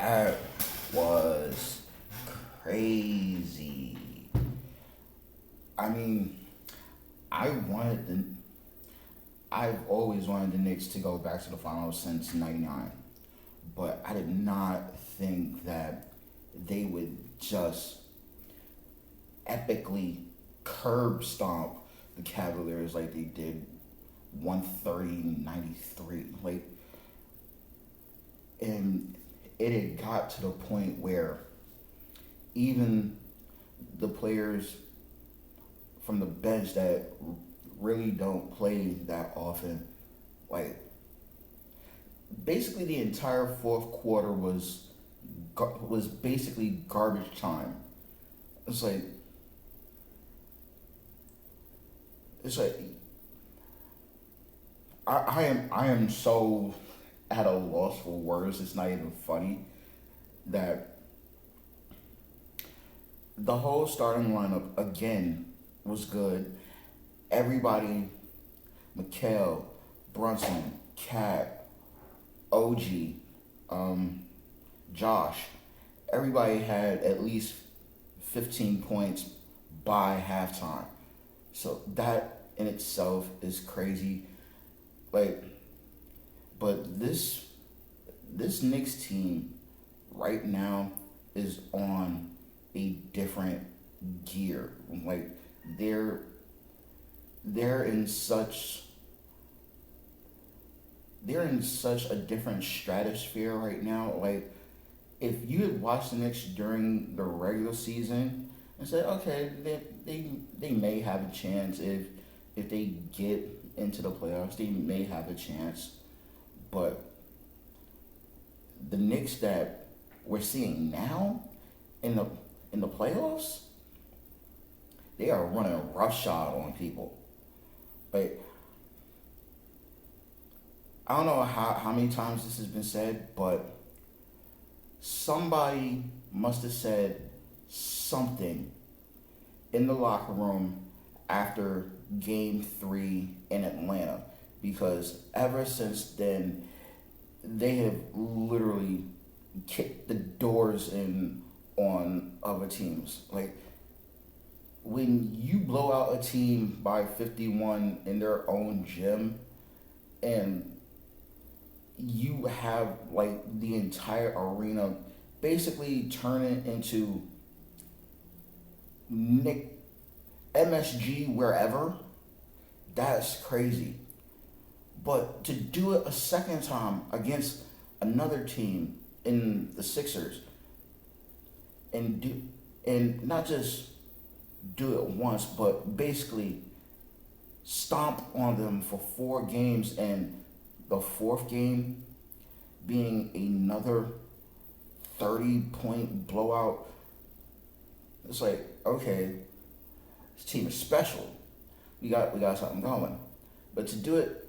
That was crazy. I mean, I wanted the I've always wanted the Knicks to go back to the finals since '99, but I did not think that they would just epically curb stomp the Cavaliers like they did 130-93. Like, and it had got to the point where even the players from the bench that really don't play that often, like basically the entire fourth quarter was basically garbage time. It's like it's like I am so at a loss for words. It's not even funny that the whole starting lineup again was good. Everybody, Mikhail, Brunson, Cat, OG, um, Josh, everybody had at least 15 points by halftime. So that in itself is crazy. Like, but this Knicks team right now is on a different gear. Like they're they're in such they're in such a different stratosphere right now. Like if you had watched the Knicks during the regular season and said, okay, they may have a chance if they get into the playoffs, they may have a chance. But the Knicks that we're seeing now in the playoffs, they are running roughshod on people. Like I don't know how many times this has been said, but somebody must have said something in the locker room after game 3 in Atlanta because ever since then they have literally kicked the doors in on other teams. Like when you blow out a team by 51 in their own gym and you have like the entire arena basically turn it into Nick MSG wherever, that's crazy. But to do it a second time against another team in the Sixers and not just do it once, but basically stomp on them for 4 games and the fourth game being another 30-point blowout. It's like, okay, this team is special. We got something going. But to do it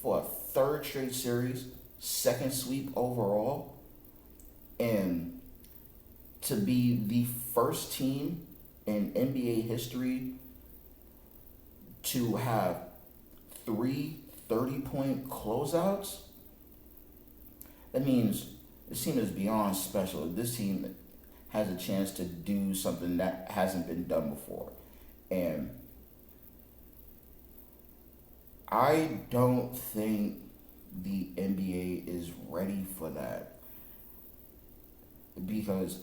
for a third straight series, second sweep overall, and to be the first team in NBA history to have 3 30-point closeouts, that means this team is beyond special. This team has a chance to do something that hasn't been done before. And I don't think the NBA is ready for that because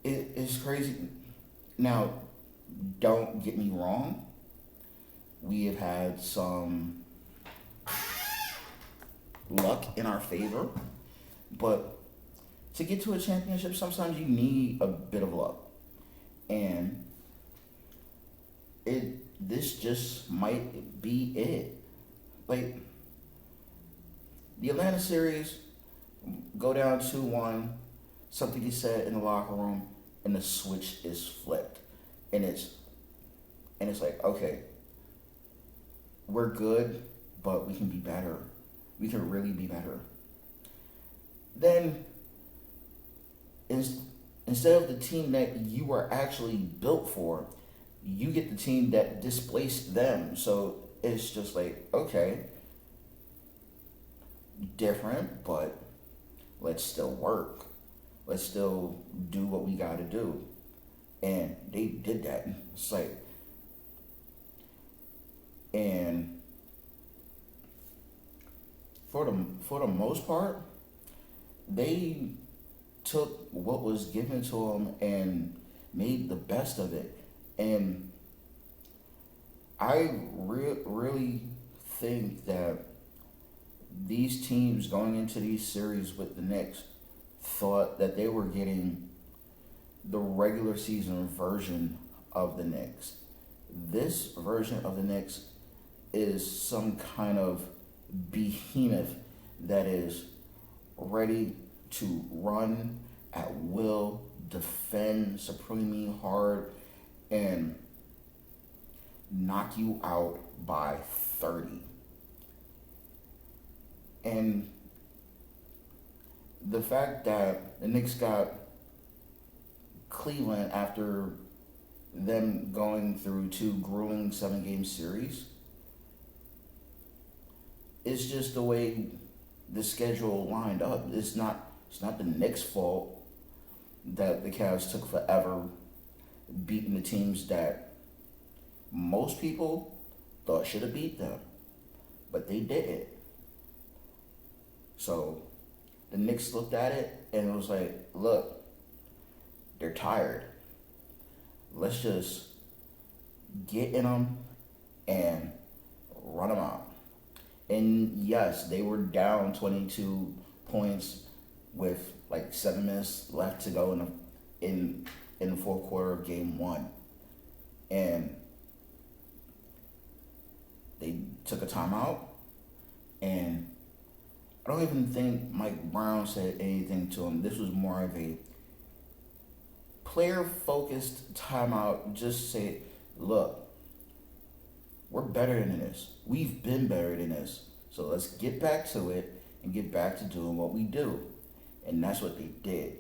it is crazy. Now, don't get me wrong. We have had some luck in our favor, but to get to a championship, sometimes you need a bit of luck, and this just might be it. Like the Atlanta series, go down 2-1, something is said in the locker room, and the switch is flipped, and it's like, okay, we're good, but we can be better. We can really be better. Then, instead of the team that you were actually built for, you get the team that displaced them. So it's just like, okay, different, but let's still work. Let's still do what we got to do. And they did that. It's like, and for the most part, they took what was given to them and made the best of it. And I really think that these teams going into these series with the Knicks thought that they were getting the regular season version of the Knicks. This version of the Knicks is some kind of behemoth that is ready to run at will, defend supremely hard, and knock you out by 30. And the fact that the Knicks got Cleveland after them going through 2 grueling 7-game series is just the way the schedule lined up. It's not the Knicks' fault that the Cavs took forever beating the teams that most people thought should have beat them, but they didn't. So the Knicks looked at it and it was like, look, they're tired. Let's just get in them and run them out. And yes, they were down 22 points with like 7 minutes left to go in the fourth quarter of game 1. And they took a timeout, and I don't even think Mike Brown said anything to him. This was more of a player-focused timeout. Just say, look, we're better than this. We've been better than this. So let's get back to it and get back to doing what we do. And that's what they did.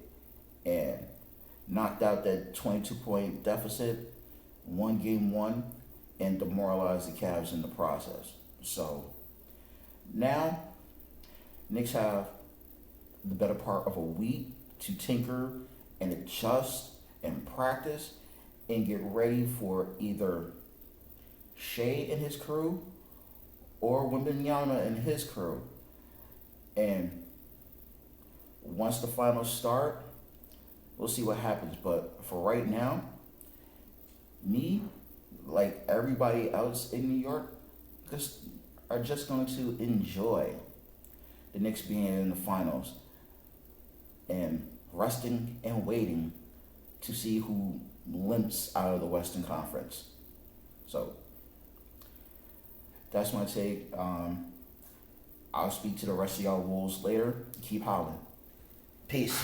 And knocked out that 22-point deficit, won game 1, and demoralized the Cavs in the process. So now Knicks have the better part of a week to tinker and adjust and practice and get ready for either Shea and his crew or Wembanyama and his crew. And once the finals start, we'll see what happens. But for right now, me, like everybody else in New York, are just going to enjoy the Knicks being in the finals and resting and waiting to see who limps out of the Western Conference. So that's my take. I'll speak to the rest of y'all Wolves later. Keep howling. Peace.